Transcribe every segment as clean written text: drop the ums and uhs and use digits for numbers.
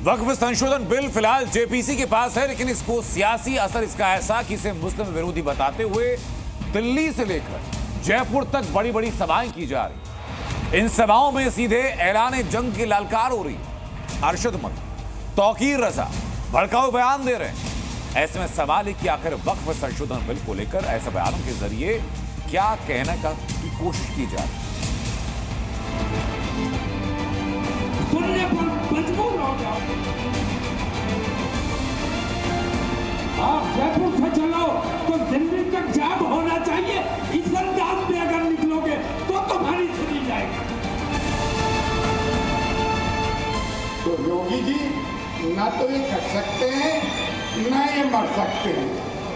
वक्फ संशोधन बिल फिलहाल जेपीसी के पास है, लेकिन इसको सियासी असर इसका ऐसा कि इसे मुस्लिम विरोधी बताते हुए दिल्ली से लेकर जयपुर तक बड़ी बड़ी सभाएं की जा रही। इन सभाओं में सीधे ऐलान जंग की ललकार हो रही है। अरशद मलिक, तौकीर रजा भड़काऊ बयान दे रहे हैं। ऐसे में सवाल है कि आखिर वक्फ संशोधन बिल को लेकर ऐसे बयानों के जरिए क्या कहने की कोशिश की जा रही है। सुनने पर मजबूर हो जाओ। आप जयपुर से चलो तो दिल्ली तक जाम होना चाहिए। इस अंदाज में अगर निकलोगे तो तुम्हारी सुनी जाएगी। तो योगी जी ना तो ये कट सकते हैं ना ये मर सकते हैं।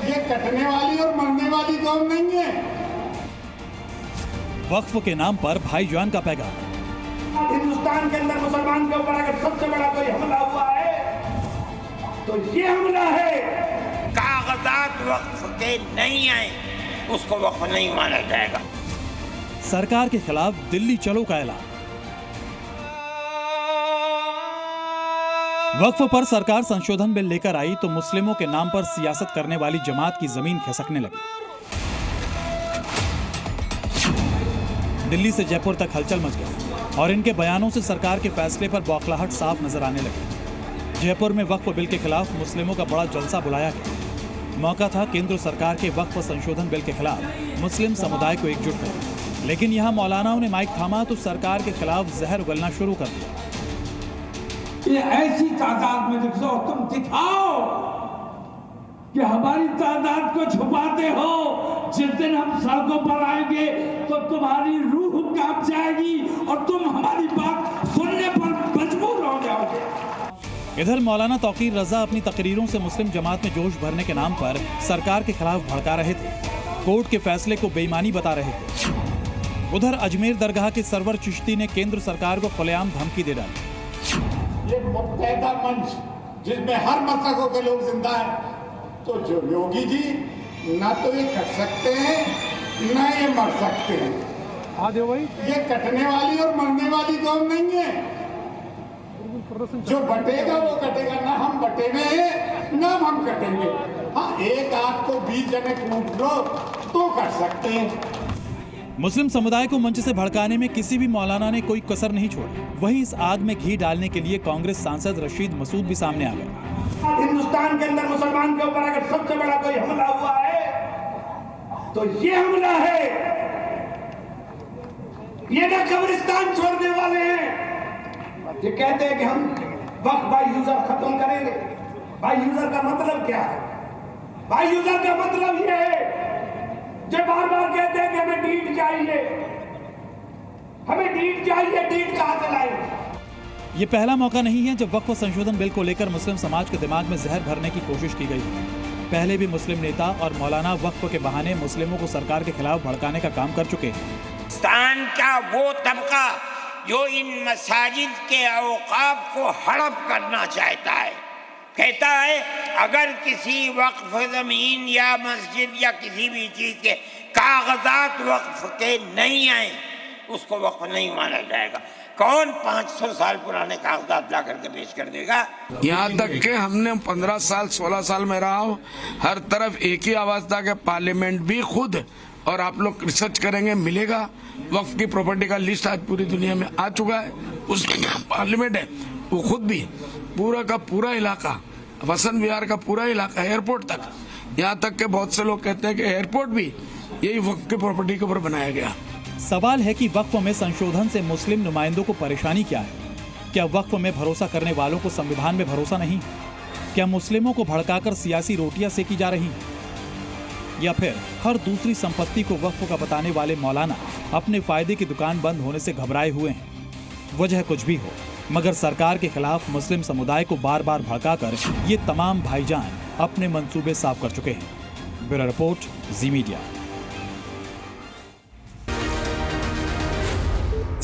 ये कटने वाली और मरने वाली कौन नहीं है। वक्फ के नाम पर भाईजान का पैगाम। हिंदुस्तान के अंदर मुसलमान के ऊपर अगर सबसे बड़ा कोई हमला हुआ है तो ये हमला है। कागजात वक्फ के नहीं आए, उसको वक्फ नहीं माना जाएगा। सरकार के खिलाफ दिल्ली चलो का ऐलान। वक्फ पर सरकार संशोधन बिल लेकर आई तो मुस्लिमों के नाम पर सियासत करने वाली जमात की जमीन खिसकने लगी। दिल्ली से जयपुर तक हलचल मच गई और इनके बयानों से सरकार के फैसले पर बौखलाहट साफ नजर आने लगी। जयपुर में वक्फ बिल के खिलाफ मुस्लिमों का बड़ा जलसा बुलाया गया। मौका था केंद्र सरकार के वक्फ संशोधन बिल के खिलाफ मुस्लिम समुदाय को एकजुट करने, लेकिन यहाँ मौलानाओं ने माइक थामा तो सरकार के खिलाफ जहर उगलना शुरू कर दिया। ये ऐसी तादाद में दिखो, तुम दिखाओ कि हमारी तादाद को छुपाते हो। जिस दिन हम सड़कों पर आएंगे तो तुम्हारी रूह कांप जाएगी और तुम हमारी बात सुनने पर मजबूर हो जाओगे। इधर मौलाना तौकीर रजा अपनी तकरीरों से मुस्लिम जमात में जोश भरने के नाम पर सरकार के खिलाफ भड़का रहे थे, कोर्ट के फैसले को बेईमानी बता रहे थे। उधर अजमेर दरगाह के सरवर चिश्ती ने केंद्र सरकार को खुलेआम धमकी दे डाली। ये मुत्तहदा मंच जिसमें हर मसलकों के लोग जिंदा हैं, तो जो योगी जी ना तो ये कट सकते हैं ना ये मर सकते हैं। ये कटने वाली और मरने वाली कौन नहीं है। जो बटेगा वो कटेगा, ना हम बटे में हैं ना हम कटेंगे। हाँ, एक आग को 20 जने कूट लो तो कट सकते हैं। मुस्लिम समुदाय को मंच से भड़काने में किसी भी मौलाना ने कोई कसर नहीं छोड़ी। वहीं इस आग में घी डालने के लिए कांग्रेस सांसद रशीद मसूद भी सामने आ गए। हिंदुस्तान के अंदर मुसलमान के ऊपर अगर सबसे बड़ा कोई हमला हुआ है तो ये हमला है। ये ना कब्रिस्तान छोड़ने वाले हैं। ये कहते हैं कि हम वक्फ बाय यूजर खत्म करेंगे। बाय यूजर का मतलब क्या है? बाय यूजर का मतलब ये है जो बार बार कहते हैं कि हमें डीड चाहिए, हमें डीड चाहिए, डीड कहां से लाएंगे। ये पहला मौका नहीं है जब वक्फ संशोधन बिल को लेकर मुस्लिम समाज के दिमाग में जहर भरने की कोशिश की गई है। पहले भी मुस्लिम नेता और मौलाना वक्फ के बहाने मुस्लिमों को सरकार के खिलाफ भड़काने का काम कर चुके हैं। हिंदुस्तान का वो तबका जो इन मसाजिद के औकाफ को हड़प करना चाहता है, कहता है अगर किसी वक्फ जमीन या मस्जिद या किसी भी चीज के कागजात वक्फ के नहीं आए, उसको वक्फ नहीं माना जाएगा। कौन 500 साल पुराने कागजात ला करके पेश कर देगा। यहाँ तक के हमने 15 साल 16 साल में रहा हूँ, हर तरफ एक ही आवाज था कि पार्लियामेंट भी खुद, और आप लोग रिसर्च करेंगे मिलेगा, वक्फ की प्रॉपर्टी का लिस्ट आज पूरी दुनिया में आ चुका है। उसमें पार्लियामेंट है, वो खुद भी पूरा का पूरा इलाका, वसंत विहार का पूरा इलाका, एयरपोर्ट तक, यहाँ तक के बहुत से लोग कहते हैं कि एयरपोर्ट भी यही वक्फ की प्रॉपर्टी के ऊपर बनाया गया। सवाल है कि वक्फ में संशोधन से मुस्लिम नुमाइंदों को परेशानी क्या है? क्या वक्फ में भरोसा करने वालों को संविधान में भरोसा नहीं? क्या मुस्लिमों को भड़काकर सियासी रोटियां सेकी जा रही हैं? या फिर हर दूसरी संपत्ति को वक्फ का बताने वाले मौलाना अपने फायदे की दुकान बंद होने से घबराए हुए हैं? वजह कुछ भी हो, मगर सरकार के खिलाफ मुस्लिम समुदाय को बार बार भड़काकर ये तमाम भाईजान अपने मंसूबे साफ कर चुके हैं। ब्यूरो रिपोर्ट, जी मीडिया।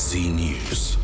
जी न्यूज़।